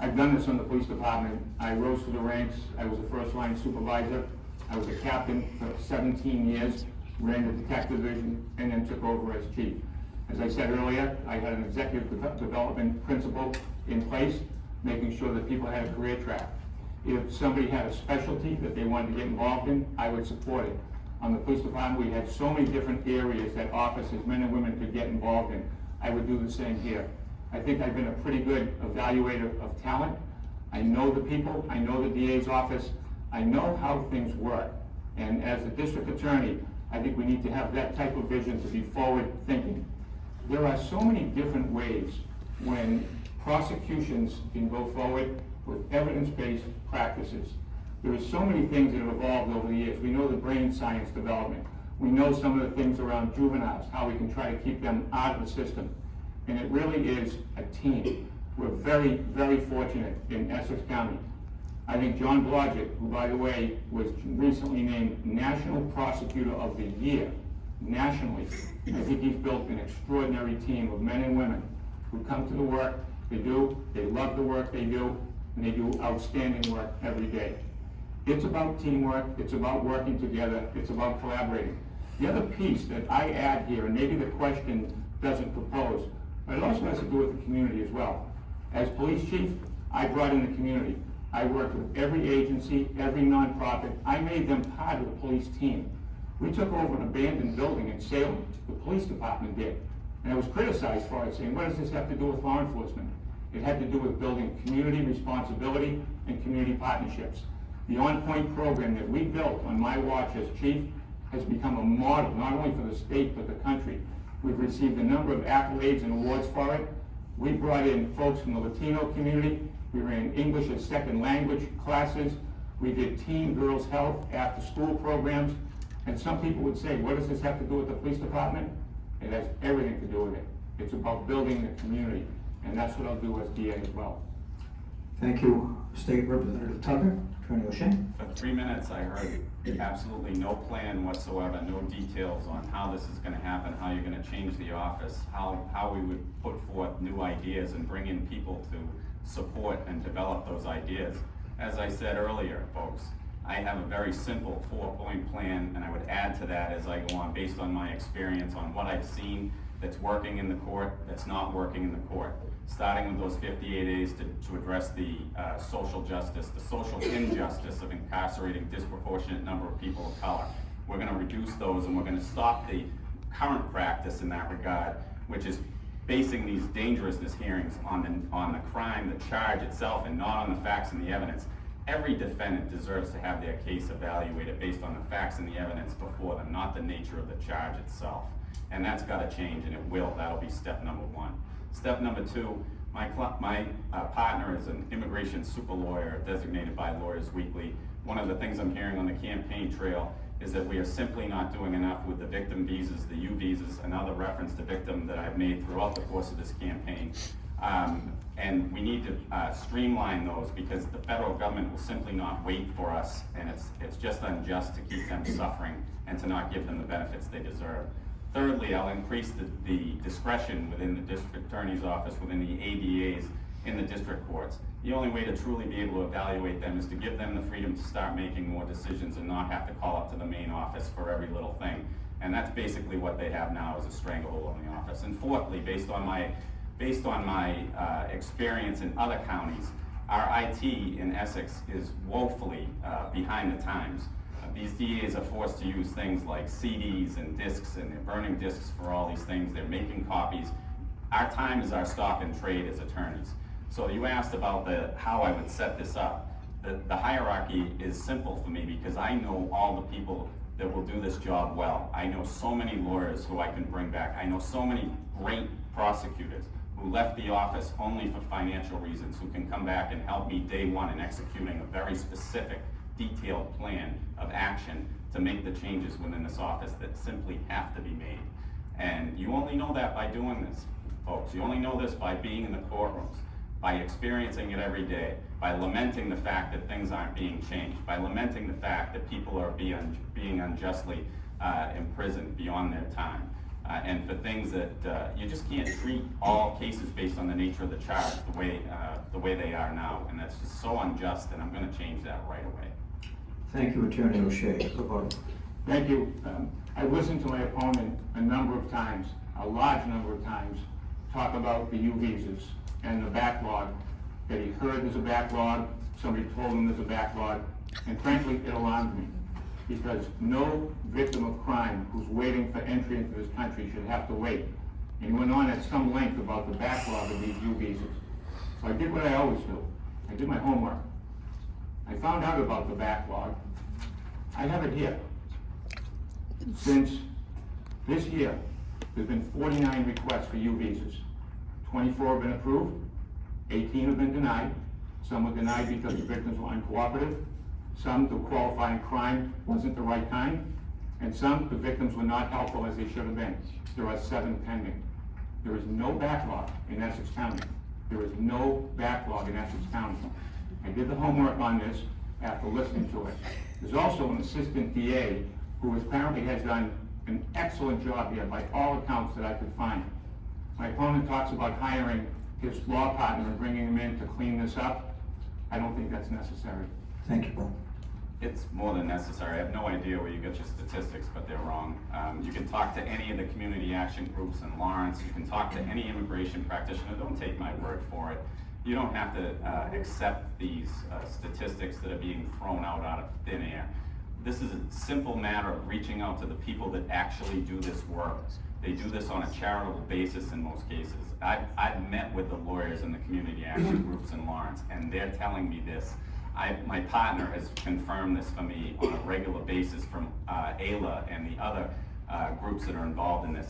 D: I've done this on the police department. I rose through the ranks. I was a first-line supervisor. I was a captain for 17 years, ran the detective division, and then took over as chief. As I said earlier, I had an executive development principle in place, making sure that people had a career track. If somebody had a specialty that they wanted to get involved in, I would support it. on the police department, we had so many different areas that officers, men and women, could get involved in. I would do the same here. I think I've been a pretty good evaluator of talent. I know the people, I know the DA's office, I know how things work. And as a district attorney, I think we need to have that type of vision to be forward-thinking. There are so many different ways when prosecutions can go forward with evidence-based practices. There are so many things that have evolved over the years. We know the brain science development. We know some of the things around juveniles, how we can try to keep them out of the system. And it really is a team. We're very, very fortunate in Essex County. I think John Blodgett, who by the way was recently named National Prosecutor of the Year, nationally, I think he's built an extraordinary team of men and women who come to the work they do, they love the work they do, and they do outstanding work every day. It's about teamwork, it's about working together, it's about collaborating. The other piece that I add here, and maybe the question doesn't propose, but it also has to do with the community as well. As police chief, I brought in the community. I worked with every agency, every nonprofit. I made them part of the police team. We took over an abandoned building in Salem, the police department did. And I was criticized for it, saying, what does this have to do with law enforcement? It had to do with building community responsibility and community partnerships. The On-Point program that we built on my watch as chief has become a model, not only for the state, but the country. We've received a number of accolades and awards for it. We brought in folks from the Latino community. We ran English as second language classes. We did teen girls health after school programs. And some people would say, what does this have to do with the police department? It has everything to do with it. It's about building the community. And that's what I'll do as DA as well.
A: Thank you, State Representative Tucker. Attorney O'Shea.
E: For 3 minutes, I heard absolutely no plan whatsoever, no details on how this is gonna happen, how you're gonna change the office, how we would put forth new ideas and bring in people to support and develop those ideas. As I said earlier, folks, I have a very simple 4-point plan, and I would add to that as I go on based on my experience on what I've seen that's working in the court, that's not working in the court. Starting with those 58 days to address the social justice, the social injustice of incarcerating disproportionate number of people of color. We're gonna reduce those, and we're gonna stop the current practice in that regard, which is basing these dangerousness hearings on the crime, the charge itself, and not on the facts and the evidence. Every defendant deserves to have their case evaluated based on the facts and the evidence before them, not the nature of the charge itself. And that's gotta change, and it will. That'll be step number 1. Step number 2, my partner is an immigration super lawyer designated by Lawyers Weekly. One of the things I'm hearing on the campaign trail is that we are simply not doing enough with the victim visas, the U visas, another reference to victim that I've made throughout the course of this campaign. And we need to streamline those, because the federal government will simply not wait for us, and it's just unjust to keep them suffering and to not give them the benefits they deserve. Thirdly, I'll increase the discretion within the district attorney's office, within the ADAs, in the district courts. The only way to truly be able to evaluate them is to give them the freedom to start making more decisions and not have to call up to the main office for every little thing. And that's basically what they have now, is a stranglehold on the office. And fourthly, based on my experience in other counties, our IT in Essex is woefully behind the times. These DAs are forced to use things like CDs and discs, and they're burning discs for all these things. They're making copies. Our time is our stock in trade as attorneys. So you asked about how I would set this up. The hierarchy is simple for me, because I know all the people that will do this job well. I know so many lawyers who I can bring back. I know so many great prosecutors who left the office only for financial reasons, who can come back and help me day one in executing a very specific, detailed plan of action to make the changes within this office that simply have to be made. And you only know that by doing this, folks. You only know this by being in the courtrooms, by experiencing it every day, by lamenting the fact that things aren't being changed, by lamenting the fact that people are being unjustly imprisoned beyond their time. And for things that you just can't treat all cases based on the nature of the charge the way they are now, and that's just so unjust, and I'm going to change that right away.
A: Thank you, Attorney O'Shea.
D: Thank you. I've listened to my opponent a number of times, a large number of times, talk about the U visas and the backlog, that he heard there's a backlog, somebody told him there's a backlog, and frankly, it alarmed me. because no victim of crime who's waiting for entry into this country should have to wait. And he went on at some length about the backlog of these U visas. So I did what I always do. I did my homework. I found out about the backlog. I have it here. Since this year, there's been 49 requests for U visas. 24 have been approved, 18 have been denied. Some were denied because the victims were uncooperative. Some, the qualifying crime wasn't the right kind. And some, the victims were not helpful as they should have been. There are 7 pending. There is no backlog in Essex County. There is no backlog in Essex County. I did the homework on this after listening to it. There's also an assistant DA who apparently has done an excellent job here by all accounts that I could find. My opponent talks about hiring his law partner and bringing him in to clean this up. I don't think that's necessary.
A: Thank you, Paul.
E: It's more than necessary. I have no idea where you get your statistics, but they're wrong. You can talk to any of the community action groups in Lawrence. You can talk to any immigration practitioner. Don't take my word for it. You don't have to accept these statistics that are being thrown out of thin air. This is a simple matter of reaching out to the people that actually do this work. They do this on a charitable basis in most cases. I've met with the lawyers in the community action groups in Lawrence, and they're telling me this. My partner has confirmed this for me on a regular basis from AILA and the other groups that are involved in this.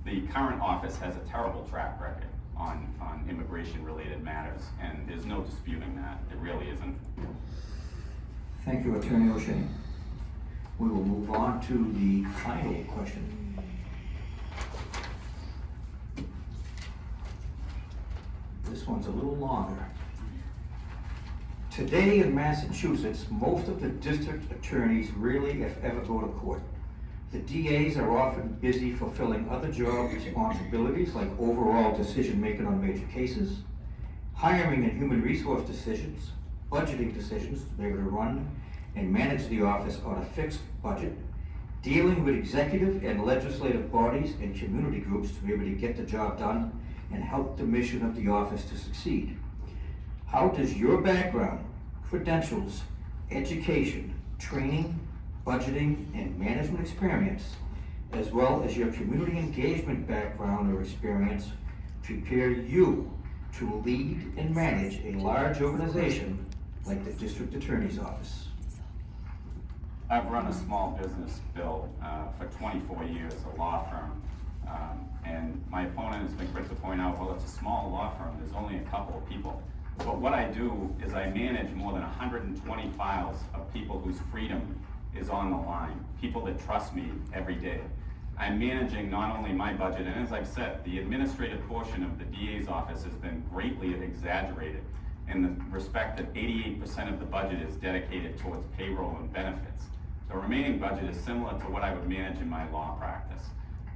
E: The current office has a terrible track record on immigration-related matters, and there's no disputing that. It really isn't.
A: Thank you, Attorney O'Shea. We will move on to the final question. This one's a little longer. Today in Massachusetts, most of the district attorneys rarely, if ever, go to court. The DAs are often busy fulfilling other job responsibilities like overall decision-making on major cases, hiring and human resource decisions, budgeting decisions to be able to run and manage the office on a fixed budget, dealing with executive and legislative bodies and community groups to be able to get the job done and help the mission of the office to succeed. How does your background, credentials, education, training, budgeting, and management experience, as well as your community engagement background or experience, prepare you to lead and manage a large organization like the District Attorney's Office?
E: I've run a small business, Bill, for 24 years, a law firm. And my opponent has been quick to point out, well, it's a small law firm, there's only a couple of people. But what I do is I manage more than 120 files of people whose freedom is on the line, people that trust me every day. I'm managing not only my budget, and as I've said, the administrative portion of the DA's office has been greatly exaggerated in the respect that 88% of the budget is dedicated towards payroll and benefits. The remaining budget is similar to what I would manage in my law practice.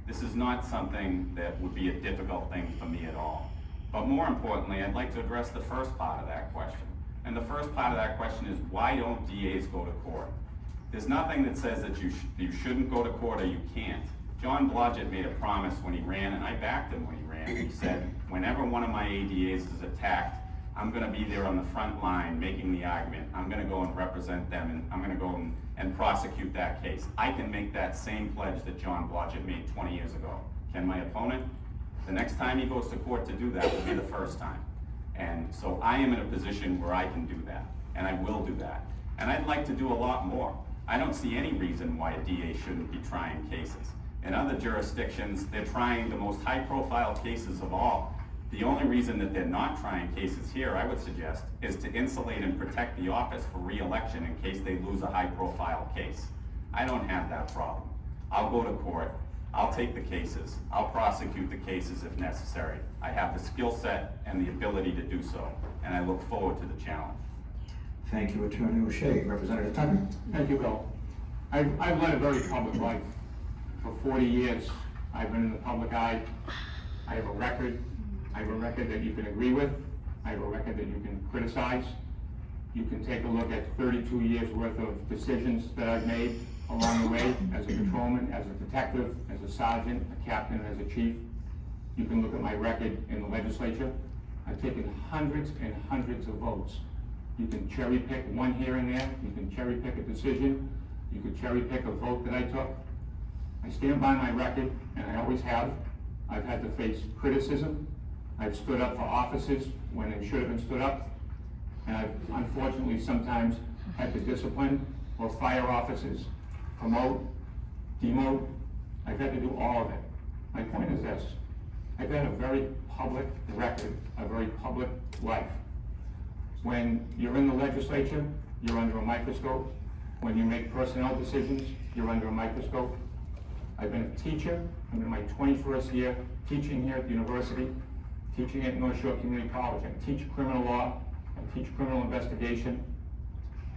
E: This is not something that would be a difficult thing for me at all. But more importantly, I'd like to address the first part of that question. And the first part of that question is, why don't DAs go to court? There's nothing that says that you shouldn't go to court or you can't. John Blodgett made a promise when he ran, and I backed him when he ran. He said, whenever one of my ADAs is attacked, I'm gonna be there on the front line making the argument. I'm gonna go and represent them, and I'm gonna go and prosecute that case. I can make that same pledge that John Blodgett made 20 years ago. Can my opponent? The next time he goes to court to do that will be the first time. And so I am in a position where I can do that, and I will do that. And I'd like to do a lot more. I don't see any reason why a DA shouldn't be trying cases. In other jurisdictions, they're trying the most high-profile cases of all. The only reason that they're not trying cases here, I would suggest, is to insulate and protect the office for re-election in case they lose a high-profile case. I don't have that problem. I'll go to court. I'll take the cases. I'll prosecute the cases if necessary. I have the skill set and the ability to do so, and I look forward to the challenge.
A: Thank you, Attorney O'Shea. Representative Tucker?
D: Thank you, Bill. I've led a very public life. For 40 years, I've been in the public eye. I have a record. I have a record that you can agree with. I have a record that you can criticize. You can take a look at 32 years worth of decisions that I've made along the way as a patrolman, as a detective, as a sergeant, a captain, and as a chief. You can look at my record in the legislature. I've taken hundreds and hundreds of votes. You can cherry pick one here and there. You can cherry pick a decision. You could cherry pick a vote that I took. I stand by my record, and I always have. I've had to face criticism. I've stood up for offices when it should have been stood up. And I've unfortunately sometimes had to discipline or fire officers, promote, demote. I've had to do all of it. My point is this: I've had a very public record, a very public life. When you're in the legislature, you're under a microscope. When you make personnel decisions, you're under a microscope. I've been a teacher. I'm in my 21st year teaching here at the university, teaching at North Shore Community College. I teach criminal law, I teach criminal investigation.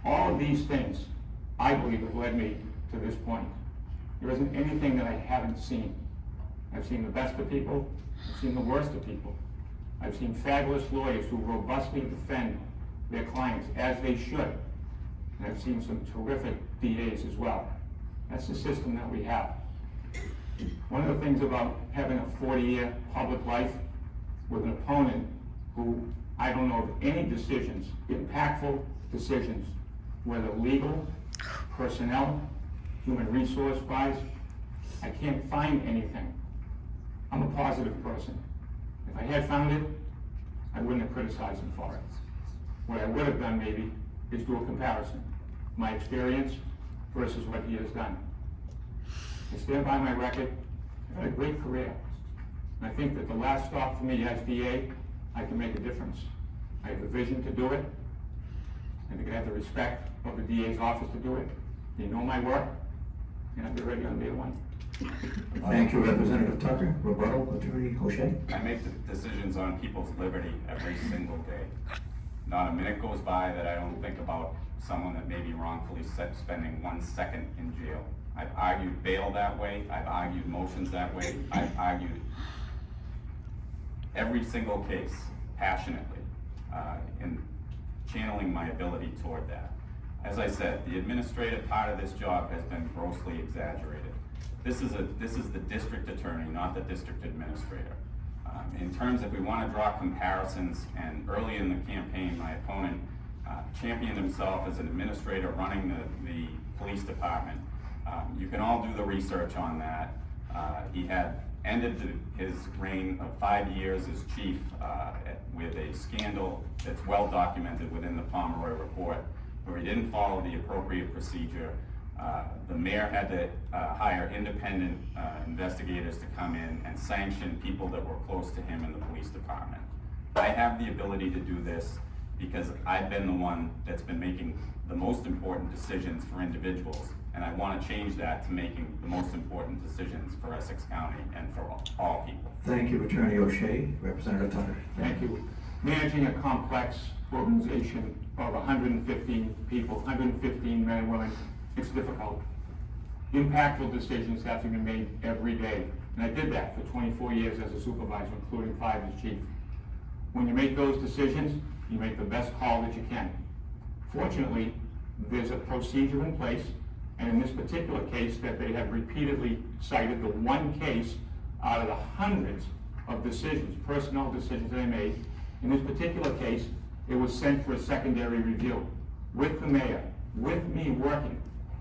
D: All of these things, I believe, have led me to this point. There isn't anything that I haven't seen. I've seen the best of people, I've seen the worst of people. I've seen fabulous lawyers who robustly defend their clients, as they should. And I've seen some terrific DAs as well. That's the system that we have. One of the things about having a 40-year public life with an opponent who I don't know of any decisions, impactful decisions, whether legal, personnel, human resource wise, I can't find anything. I'm a positive person. If I had found it, I wouldn't have criticized him for it. What I would have done maybe is do a comparison. My experience versus what he has done. I stand by my record. I've had a great career. And I think that the last stop for me as DA, I can make a difference. I have the vision to do it. I think I have the respect of the DA's office to do it. They know my work, and I'll be ready on day one.
A: Thank you, Representative Tucker. Rebuttal, Attorney O'Shea.
E: I make the decisions on people's liberty every single day. Not a minute goes by that I don't think about someone that may be wrongfully spending 1 second in jail. I've argued bail that way, I've argued motions that way, I've argued every single case passionately in channeling my ability toward that. As I said, the administrative part of this job has been grossly exaggerated. This is the district attorney, not the district administrator. In terms of, we want to draw comparisons, and early in the campaign, my opponent championed himself as an administrator running the police department. You can all do the research on that. He had ended his reign of 5 years as chief with a scandal that's well documented within the Pomeroy report, where he didn't follow the appropriate procedure. The mayor had to hire independent investigators to come in and sanction people that were close to him in the police department. I have the ability to do this because I've been the one that's been making the most important decisions for individuals, and I want to change that to making the most important decisions for Essex County and for all people.
A: Thank you, Attorney O'Shea. Representative Tucker.
D: Thank you. Managing a complex organization of 115 people, 115 men and women, it's difficult. Impactful decisions have to be made every day. And I did that for 24 years as a supervisor, including 5 as chief. When you make those decisions, you make the best call that you can. Fortunately, there's a procedure in place, and in this particular case that they have repeatedly cited, the one case out of the hundreds of decisions, personnel decisions that I made, in this particular case, it was sent for a secondary review with the mayor, with me working.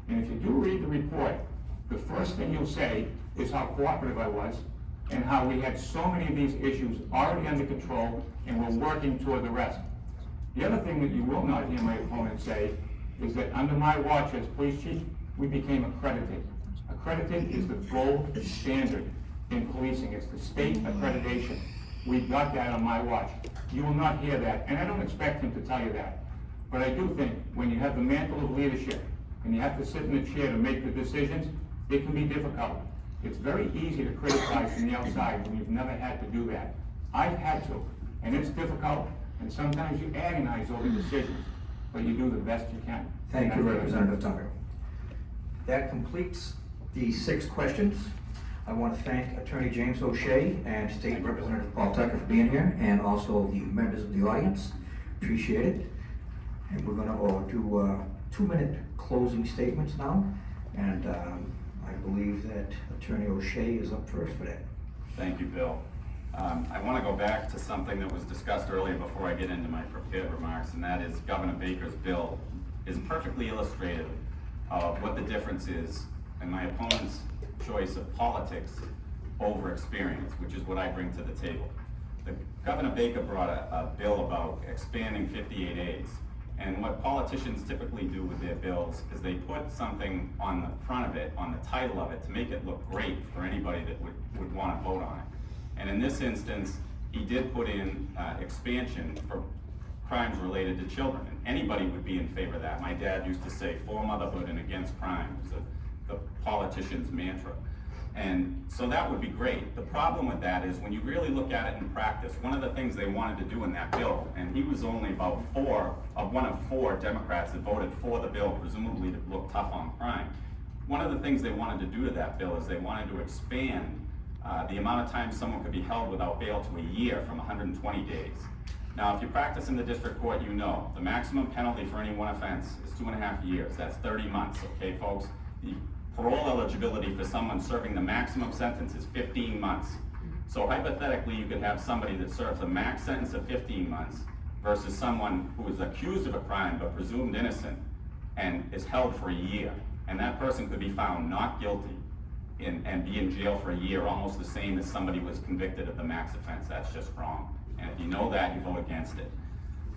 D: And if you do read the report, the first thing you'll say is how cooperative I was and how we had so many of these issues already under control and we're working toward the rest. The other thing that you will not hear my opponent say is that under my watch as police chief, we became accredited. Accredited is the gold standard in policing. It's the state accreditation. We got that on my watch. You will not hear that, and I don't expect him to tell you that. But I do think when you have the mantle of leadership and you have to sit in the chair to make the decisions, it can be difficult. It's very easy to criticize from the outside when you've never had to do that. I've had to, and it's difficult, and sometimes you agonize over decisions, but you do the best you can.
A: Thank you, Representative Tucker. That completes the 6 questions. I want to thank Attorney James O'Shea and State Representative Paul Tucker for being here, and also the members of the audience. Appreciate it. And we're going to do 2-minute closing statements now, and I believe that Attorney O'Shea is up first for that.
E: Thank you, Bill. I want to go back to something that was discussed earlier before I get into my prepared remarks, and that is Governor Baker's bill is perfectly illustrative of what the difference is in my opponent's choice of politics over experience, which is what I bring to the table. Governor Baker brought a bill about expanding 58As. And what politicians typically do with their bills is they put something on the front of it, on the title of it, to make it look great for anybody that would want to vote on it. And in this instance, he did put in expansion for crimes related to children. And anybody would be in favor of that. My dad used to say, for motherhood and against crime, is the politician's mantra. And so that would be great. The problem with that is when you really look at it in practice, one of the things they wanted to do in that bill, and he was only about one of four Democrats that voted for the bill, presumably to look tough on crime. One of the things they wanted to do to that bill is they wanted to expand the amount of time someone could be held without bail to a year from 120 days. Now, if you practice in the district court, you know the maximum penalty for any one offense is 2.5 years. That's 30 months, okay, folks? The parole eligibility for someone serving the maximum sentence is 15 months. So hypothetically, you could have somebody that serves a max sentence of 15 months versus someone who is accused of a crime but presumed innocent and is held for a year. And that person could be found not guilty and be in jail for a year, almost the same as somebody was convicted of the max offense. That's just wrong. And if you know that, you vote against it.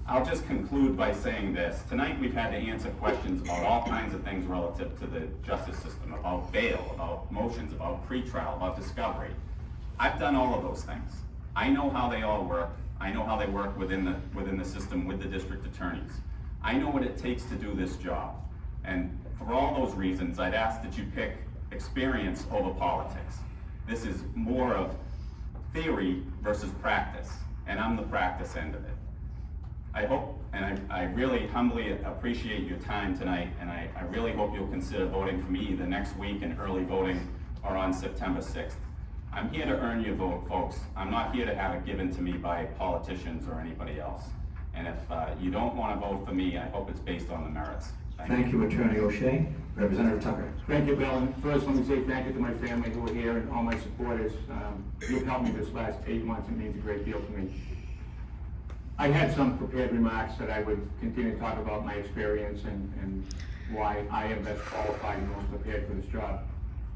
E: I'll just conclude by saying this. Tonight we've had to answer questions about all kinds of things relative to the justice system, about bail, about motions, about pretrial, about discovery. I've done all of those things. I know how they all work. I know how they work within the system with the district attorneys. I know what it takes to do this job. And for all those reasons, I'd ask that you pick experience over politics. This is more of theory versus practice, and I'm the practice end of it. I hope, and I really humbly appreciate your time tonight, and I really hope you'll consider voting for me either next week in early voting or on September 6th. I'm here to earn your vote, folks. I'm not here to have it given to me by politicians or anybody else. And if you don't want to vote for me, I hope it's based on the merits.
A: Thank you, Attorney O'Shea. Representative Tucker.
D: Thank you, Bill. And first, let me say thank you to my family who are here and all my supporters. You've helped me this last 8 months. It means a great deal to me. I had some prepared remarks that I would continue to talk about my experience and why I am best qualified and most prepared for this job.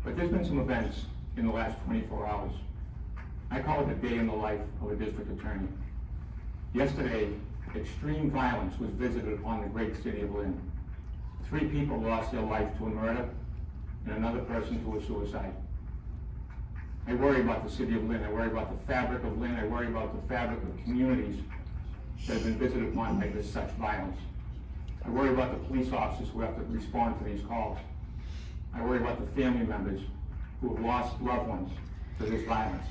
D: But there's been some events in the last 24 hours. I call it a day in the life of a district attorney. Yesterday, extreme violence was visited upon the great city of Lynn. 3 people lost their life to a murder and another person to a suicide. I worry about the city of Lynn. I worry about the fabric of Lynn. I worry about the fabric of communities that have been visited upon by such violence. I worry about the police officers who have to respond to these calls. I worry about the family members who have lost loved ones to this violence.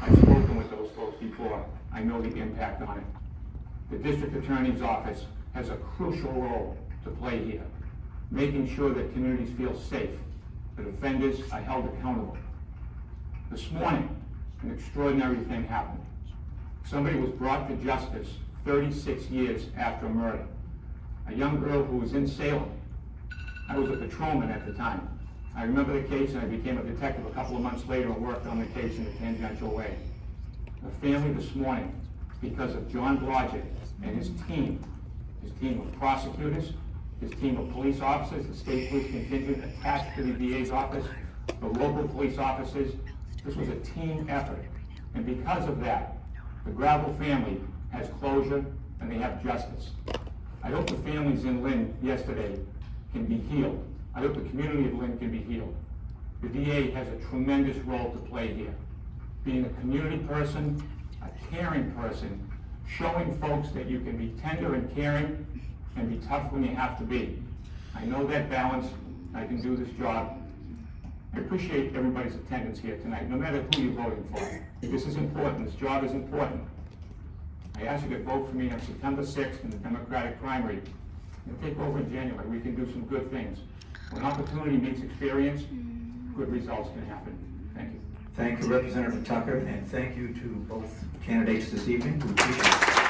D: I've spoken with those folks before. I know the impact on it. The district attorney's office has a crucial role to play here, making sure that communities feel safe, that offenders are held accountable. This morning, an extraordinary thing happened. Somebody was brought to justice 36 years after a murder. A young girl who was in Salem. I was a patrolman at the time. I remember the case, and I became a detective a couple of months later and worked on the case in a tangential way. The family this morning, because of John Blodgett and his team of prosecutors, his team of police officers, the state police contingent attached to the DA's office, the local police officers, this was a team effort. And because of that, the Gravel family has closure and they have justice. I hope the families in Lynn yesterday can be healed. I hope the community of Lynn can be healed. The DA has a tremendous role to play here. Being a community person, a caring person, showing folks that you can be tender and caring and be tough when you have to be. I know that balance. I can do this job. I appreciate everybody's attendance here tonight, no matter who you're voting for. This is important. This job is important. I ask you to vote for me on September 6th in the Democratic primary. We'll take over in January. We can do some good things. When opportunity meets experience, good results can happen. Thank you.
A: Thank you, Representative Tucker, and thank you to both candidates this evening. We appreciate it.